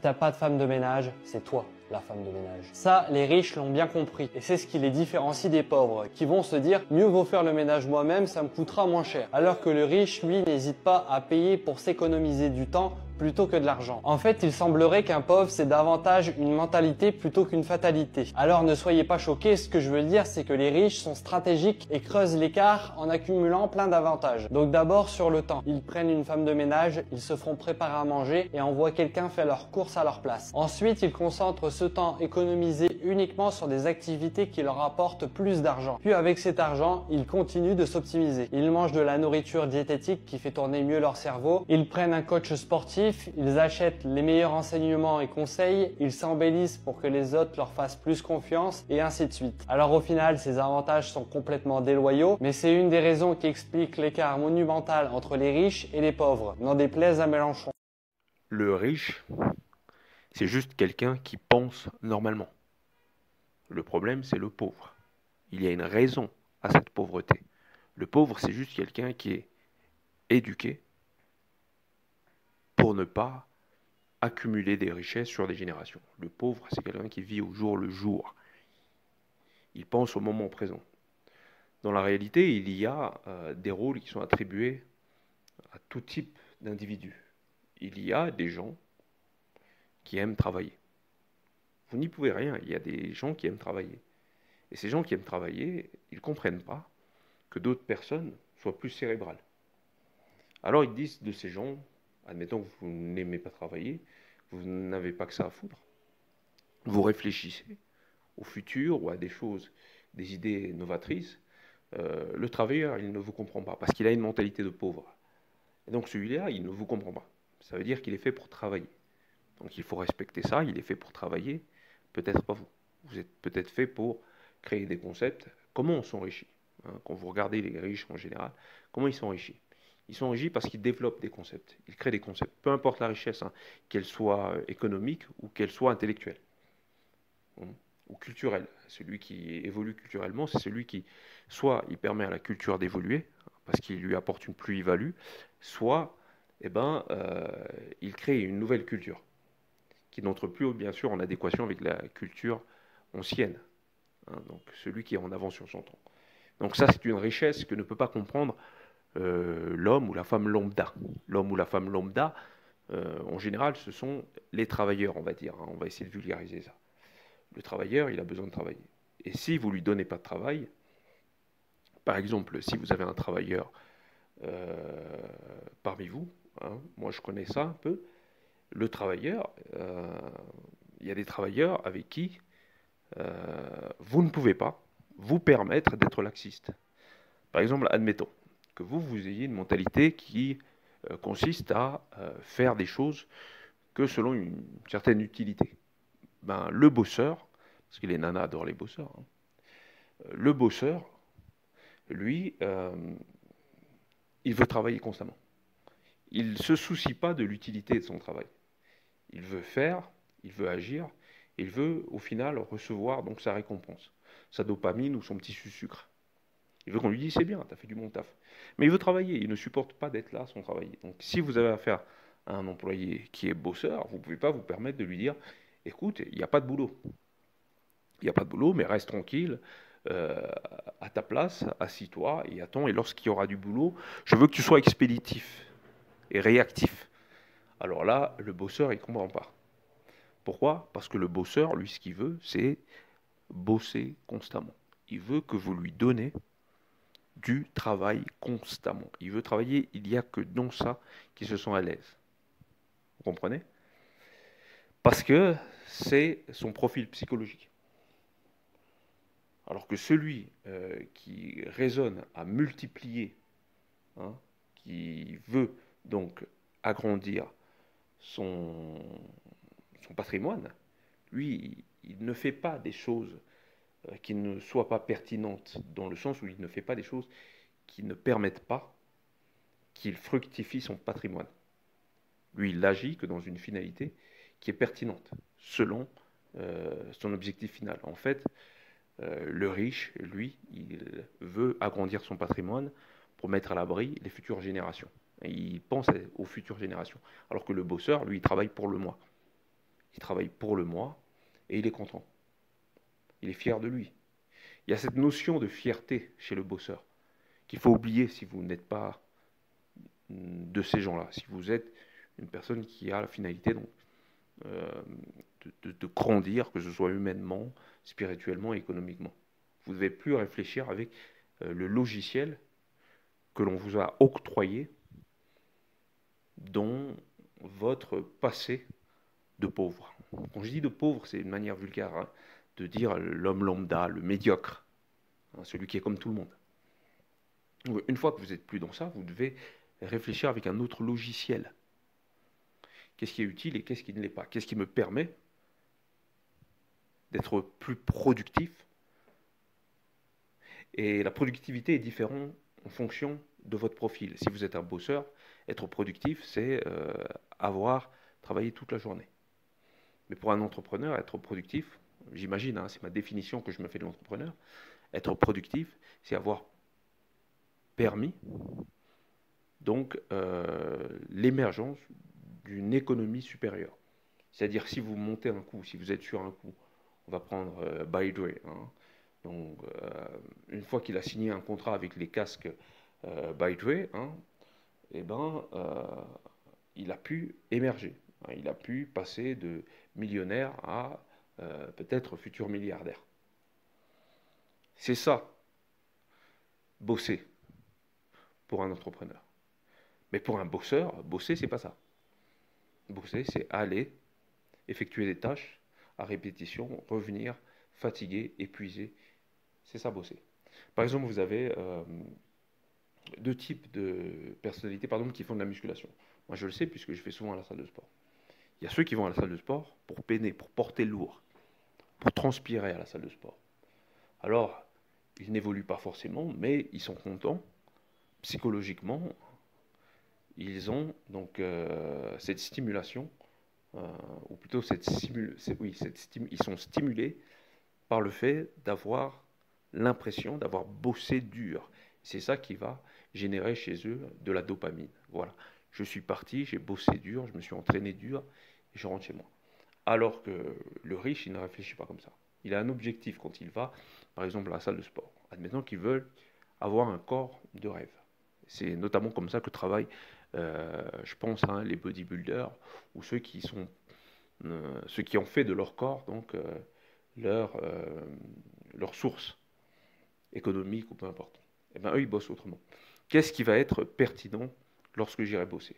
t'as pas de femme de ménage, c'est toi la femme de ménage. Ça, les riches l'ont bien compris et c'est ce qui les différencie des pauvres qui vont se dire mieux vaut faire le ménage moi-même, ça me coûtera moins cher. Alors que le riche, lui, n'hésite pas à payer pour s'économiser du temps plutôt que de l'argent. En fait, il semblerait qu'un pauvre, c'est davantage une mentalité plutôt qu'une fatalité. Alors ne soyez pas choqués, ce que je veux dire, c'est que les riches sont stratégiques et creusent l'écart en accumulant plein d'avantages. Donc d'abord sur le temps, ils prennent une femme de ménage, ils se font préparer à manger et envoient quelqu'un faire leurs courses à leur place. Ensuite, ils concentrent ce temps économisé uniquement sur des activités qui leur apportent plus d'argent. Puis avec cet argent, ils continuent de s'optimiser. Ils mangent de la nourriture diététique qui fait tourner mieux leur cerveau, ils prennent un coach sportif, ils achètent les meilleurs renseignements et conseils, ils s'embellissent pour que les autres leur fassent plus confiance et ainsi de suite. Alors au final, ces avantages sont complètement déloyaux, mais c'est une des raisons qui explique l'écart monumental entre les riches et les pauvres, n'en déplaise à Mélenchon. Le riche, c'est juste quelqu'un qui pense normalement. Le problème, c'est le pauvre. Il y a une raison à cette pauvreté. Le pauvre, c'est juste quelqu'un qui est éduqué pour ne pas accumuler des richesses sur des générations. Le pauvre, c'est quelqu'un qui vit au jour le jour. Il pense au moment présent. Dans la réalité, il y a des rôles qui sont attribués à tout type d'individus. Il y a des gens qui aiment travailler. Vous n'y pouvez rien, il y a des gens qui aiment travailler. Et ces gens qui aiment travailler, ils ne comprennent pas que d'autres personnes soient plus cérébrales. Alors ils disent de ces gens, admettons que vous n'aimez pas travailler, vous n'avez pas que ça à foutre. Vous réfléchissez au futur ou à des choses, des idées novatrices. Le travailleur, il ne vous comprend pas parce qu'il a une mentalité de pauvre. Et donc celui-là, il ne vous comprend pas. Ça veut dire qu'il est fait pour travailler. Donc il faut respecter ça, il est fait pour travailler, peut-être pas vous. Vous êtes peut-être fait pour créer des concepts. Comment on s'enrichit, hein, quand vous regardez les riches en général, comment ils s'enrichissent? Ils s'enrichissent parce qu'ils développent des concepts, ils créent des concepts, peu importe la richesse, hein, qu'elle soit économique ou qu'elle soit intellectuelle, hein, ou culturelle. Celui qui évolue culturellement, c'est celui qui, soit il permet à la culture d'évoluer, parce qu'il lui apporte une plus-value, soit il crée une nouvelle culture, qui n'entre plus, bien sûr, en adéquation avec la culture ancienne, hein, donc celui qui est en avance sur son temps. Donc ça, c'est une richesse que ne peut pas comprendre l'homme ou la femme lambda. L'homme ou la femme lambda, en général, ce sont les travailleurs, on va dire, hein, on va essayer de vulgariser ça. Le travailleur, il a besoin de travailler. Et si vous ne lui donnez pas de travail, par exemple, si vous avez un travailleur parmi vous, hein, moi je connais ça un peu, le travailleur, il y a des travailleurs avec qui vous ne pouvez pas vous permettre d'être laxiste. Par exemple, admettons que vous ayez une mentalité qui consiste à faire des choses que selon une certaine utilité. Ben, le bosseur, parce que les nanas adorent les bosseurs, hein, le bosseur, lui, il veut travailler constamment. Il ne se soucie pas de l'utilité de son travail. Il veut faire, il veut agir, il veut au final recevoir donc sa récompense, sa dopamine ou son petit sucre. Il veut qu'on lui dise c'est bien, tu as fait du bon taf. Mais il veut travailler, il ne supporte pas d'être là sans travailler. Donc si vous avez affaire à un employé qui est bosseur, vous ne pouvez pas vous permettre de lui dire écoute, il n'y a pas de boulot. Il n'y a pas de boulot, mais reste tranquille, à ta place, assis-toi et attends, et lorsqu'il y aura du boulot, je veux que tu sois expéditif et réactif. Alors là, le bosseur, il ne comprend pas. Pourquoi? Parce que le bosseur, lui, ce qu'il veut, c'est bosser constamment. Il veut que vous lui donnez du travail constamment. Il veut travailler, il n'y a que dans ça qu'il se sent à l'aise. Vous comprenez? Parce que c'est son profil psychologique. Alors que celui qui raisonne à multiplier, hein, qui veut donc agrandir son patrimoine, lui, il ne fait pas des choses qui ne soient pas pertinentes, dans le sens où il ne fait pas des choses qui ne permettent pas qu'il fructifie son patrimoine. Lui, il n'agit que dans une finalité qui est pertinente, selon son objectif final. En fait, le riche, lui, il veut agrandir son patrimoine pour mettre à l'abri les futures générations. Et il pense aux futures générations. Alors que le bosseur, lui, il travaille pour le mois. Il travaille pour le mois et il est content. Il est fier de lui. Il y a cette notion de fierté chez le bosseur qu'il faut oublier si vous n'êtes pas de ces gens-là. Si vous êtes une personne qui a la finalité donc, de grandir, que ce soit humainement, spirituellement et économiquement. Vous ne devez plus réfléchir avec le logiciel que l'on vous a octroyé dans votre passé de pauvre. Quand je dis de pauvre, c'est une manière vulgaire hein, de dire l'homme lambda, le médiocre, hein, celui qui est comme tout le monde. Une fois que vous n'êtes plus dans ça, vous devez réfléchir avec un autre logiciel. Qu'est-ce qui est utile et qu'est-ce qui ne l'est pas? Qu'est-ce qui me permet d'être plus productif? Et la productivité est différente en fonction de votre profil. Si vous êtes un bosseur, être productif, c'est avoir travaillé toute la journée. Mais pour un entrepreneur, être productif, j'imagine, hein, c'est ma définition que je me fais de l'entrepreneur, être productif, c'est avoir permis donc l'émergence d'une économie supérieure. C'est-à-dire si vous montez un coup, si vous êtes sur un coup, on va prendre ByteDre. Hein, donc une fois qu'il a signé un contrat avec les casques ByteDre, hein, eh ben, il a pu émerger. Hein, il a pu passer de millionnaire à peut-être futur milliardaire. C'est ça, bosser pour un entrepreneur. Mais pour un bosseur, bosser, c'est pas ça. Bosser, c'est aller, effectuer des tâches à répétition, revenir, fatigué, épuisé. C'est ça, bosser. Par exemple, vous avez deux types de personnalités qui font de la musculation. Moi, je le sais puisque je vais souvent à la salle de sport. Il y a ceux qui vont à la salle de sport pour peiner, pour porter lourd, pour transpirer à la salle de sport. Alors, ils n'évoluent pas forcément, mais ils sont contents. Psychologiquement, ils ont donc cette stimulation, ou plutôt ils sont stimulés par le fait d'avoir l'impression d'avoir bossé dur. C'est ça qui va générer chez eux de la dopamine. Voilà, je suis parti, j'ai bossé dur, je me suis entraîné dur, et je rentre chez moi. Alors que le riche, il ne réfléchit pas comme ça. Il a un objectif quand il va, par exemple, à la salle de sport. Admettons qu'ils veulent avoir un corps de rêve. C'est notamment comme ça que travaillent, je pense, hein, les bodybuilders ou ceux qui ont fait de leur corps donc leur source économique ou peu importe. Eh bien, eux, ils bossent autrement. Qu'est-ce qui va être pertinent lorsque j'irai bosser?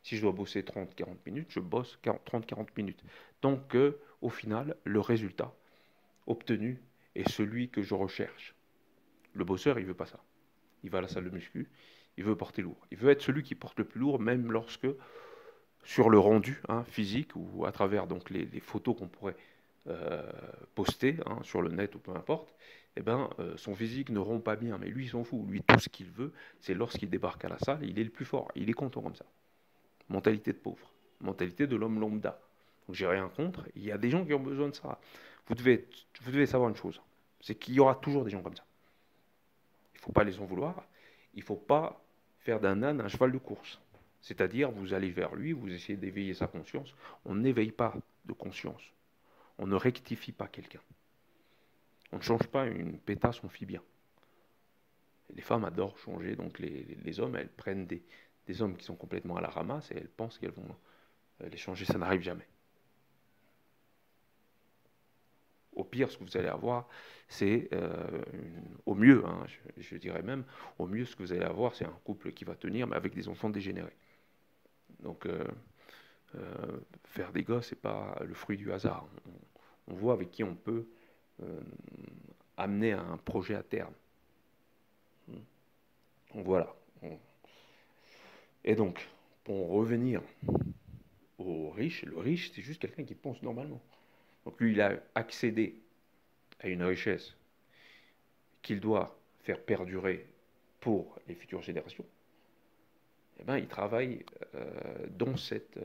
Si je dois bosser 30-40 minutes, je bosse 30-40 minutes. Donc, au final, le résultat obtenu est celui que je recherche. Le bosseur, il ne veut pas ça. Il va à la salle de muscu, il veut porter lourd. Il veut être celui qui porte le plus lourd, même lorsque, sur le rendu hein, physique ou à travers donc, les photos qu'on pourrait poster hein, sur le net ou peu importe, eh ben, son physique ne rend pas bien. Mais lui, il s'en fout. Lui, tout ce qu'il veut, c'est lorsqu'il débarque à la salle, il est le plus fort. Il est content comme ça. Mentalité de pauvre. Mentalité de l'homme lambda. Donc, j'ai rien contre. Il y a des gens qui ont besoin de ça. Vous devez savoir une chose. C'est qu'il y aura toujours des gens comme ça. Il ne faut pas les en vouloir. Il ne faut pas faire d'un âne un cheval de course. C'est-à-dire, vous allez vers lui, vous essayez d'éveiller sa conscience. On n'éveille pas de conscience. On ne rectifie pas quelqu'un. On ne change pas une pétasse amphibien. Les femmes adorent changer, donc les hommes, elles prennent des hommes qui sont complètement à la ramasse et elles pensent qu'elles vont les changer. Ça n'arrive jamais. Au pire, ce que vous allez avoir, c'est, au mieux, hein, je dirais même, au mieux, ce que vous allez avoir, c'est un couple qui va tenir, mais avec des enfants dégénérés. Donc, faire des gosses, ce n'est pas le fruit du hasard. On voit avec qui on peut amener un projet à terme. Donc, voilà. Et donc, pour revenir au riche, le riche, c'est juste quelqu'un qui pense normalement. Donc lui, il a accédé à une richesse qu'il doit faire perdurer pour les futures générations. Eh bien, il travaille dans cette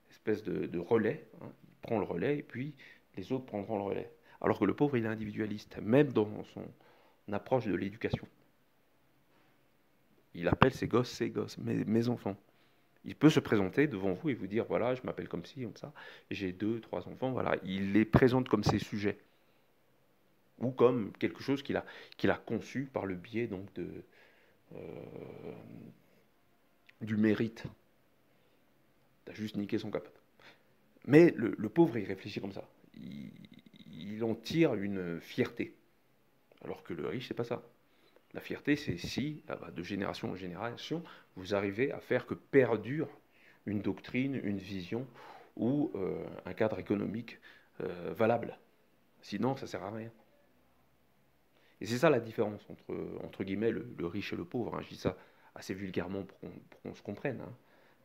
espèce de relais. Hein. Il prend le relais et puis les autres prendront le relais. Alors que le pauvre, il est individualiste, même dans son approche de l'éducation. Il appelle ses gosses, mes enfants. Il peut se présenter devant vous et vous dire, voilà, je m'appelle comme ci, comme ça, j'ai 2, 3 enfants, voilà. Il les présente comme ses sujets, ou comme quelque chose qu'il a conçu par le biais donc euh, du mérite. T'as juste niqué son capote. Mais le pauvre, il réfléchit comme ça. Il en tire une fierté. Alors que le riche, c'est pas ça. La fierté, c'est si, de génération en génération, vous arrivez à faire que perdure une doctrine, une vision ou un cadre économique valable. Sinon, ça ne sert à rien. Et c'est ça la différence entre guillemets, le riche et le pauvre. Hein. Je dis ça assez vulgairement pour qu'on se comprenne. Hein.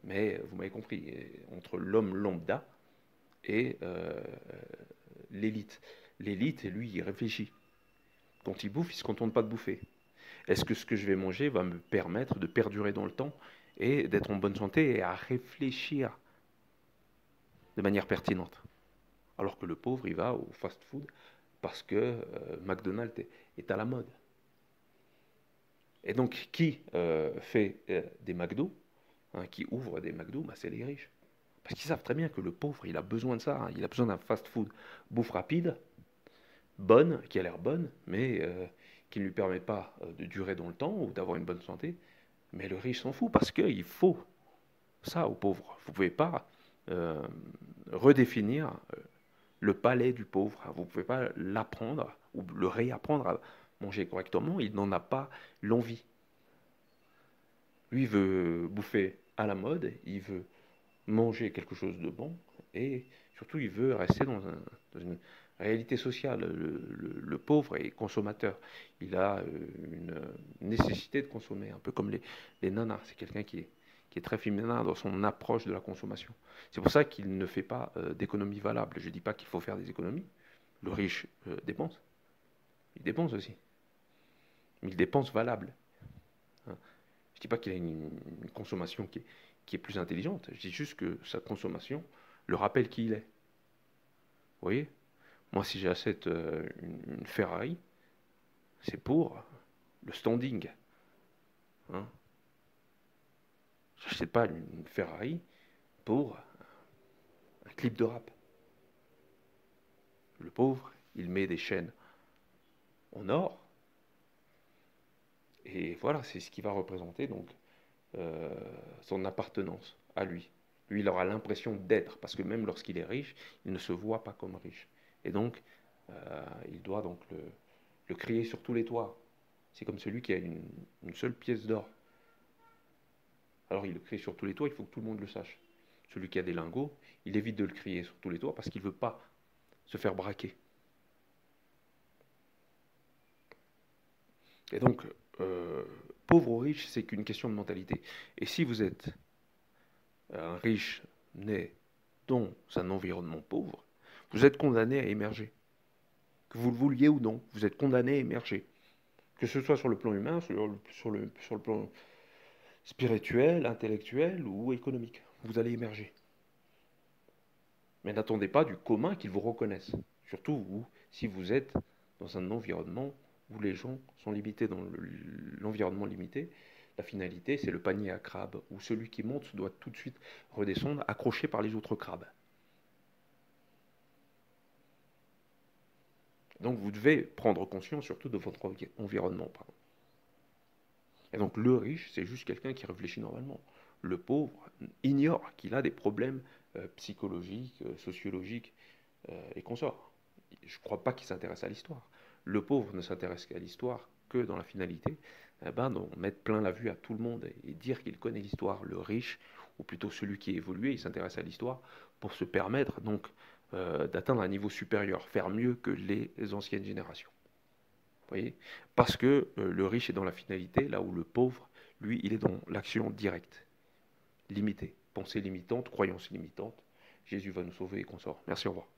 Mais vous m'avez compris, entre l'homme lambda et l'élite. L'élite, lui, il réfléchit. Quand il bouffe, il ne se contente pas de bouffer. Est-ce que ce que je vais manger va me permettre de perdurer dans le temps et d'être en bonne santé et à réfléchir de manière pertinente? Alors que le pauvre, il va au fast-food parce que McDonald's est à la mode. Et donc, qui fait des McDo, hein, qui ouvre des McDo, c'est les riches. Parce qu'ils savent très bien que le pauvre, il a besoin de ça. Hein. Il a besoin d'un fast-food bouffe rapide, bonne, qui a l'air bonne, mais qui ne lui permet pas de durer dans le temps ou d'avoir une bonne santé. Mais le riche s'en fout parce qu'il faut ça aux pauvres. Vous ne pouvez pas redéfinir le palais du pauvre. Vous ne pouvez pas l'apprendre ou le réapprendre à manger correctement. Il n'en a pas l'envie. Lui, il veut bouffer à la mode, il veut manger quelque chose de bon et surtout, il veut rester dans une réalité sociale. Le pauvre est consommateur. Il a une nécessité de consommer, un peu comme les nanas. C'est quelqu'un qui est très féminin dans son approche de la consommation. C'est pour ça qu'il ne fait pas d'économie valable. Je ne dis pas qu'il faut faire des économies. Le riche dépense. Il dépense aussi. Mais il dépense valable. Hein. Je ne dis pas qu'il a une consommation qui est plus intelligente. Je dis juste que sa consommation le rappelle qui il est. Vous voyez? Moi, si j'achète une Ferrari, c'est pour le standing. Hein? Je n'achète pas une Ferrari pour un clip de rap. Le pauvre, il met des chaînes en or. Et voilà, c'est ce qui va représenter donc son appartenance à lui. Lui, il aura l'impression d'être, parce que même lorsqu'il est riche, il ne se voit pas comme riche. Et donc, il doit donc le crier sur tous les toits. C'est comme celui qui a une seule pièce d'or. Alors il le crie sur tous les toits, il faut que tout le monde le sache. Celui qui a des lingots, il évite de le crier sur tous les toits parce qu'il ne veut pas se faire braquer. Et donc, pauvre ou riche, c'est qu'une question de mentalité. Et si vous êtes un riche né dans un environnement pauvre, vous êtes condamné à émerger. Que vous le vouliez ou non, vous êtes condamné à émerger. Que ce soit sur le plan humain, sur le plan spirituel, intellectuel ou économique. Vous allez émerger. Mais n'attendez pas du commun qu'ils vous reconnaissent. Surtout vous, si vous êtes dans un environnement où les gens sont limités dans l'environnement limité. La finalité, c'est le panier à crabes, où celui qui monte doit tout de suite redescendre, accroché par les autres crabes. Donc vous devez prendre conscience surtout de votre environnement. Pardon. Et donc le riche, c'est juste quelqu'un qui réfléchit normalement. Le pauvre ignore qu'il a des problèmes psychologiques, sociologiques et consorts. Je ne crois pas qu'il s'intéresse à l'histoire. Le pauvre ne s'intéresse qu'à l'histoire que dans la finalité, d'en mettre plein la vue à tout le monde et dire qu'il connaît l'histoire. Le riche, ou plutôt celui qui est évolué, il s'intéresse à l'histoire pour se permettre donc d'atteindre un niveau supérieur, faire mieux que les anciennes générations. Vous voyez? Parce que le riche est dans la finalité, là où le pauvre, lui, il est dans l'action directe, limitée. Pensée limitante, croyance limitante. Jésus va nous sauver et qu'on sort. Merci, au revoir.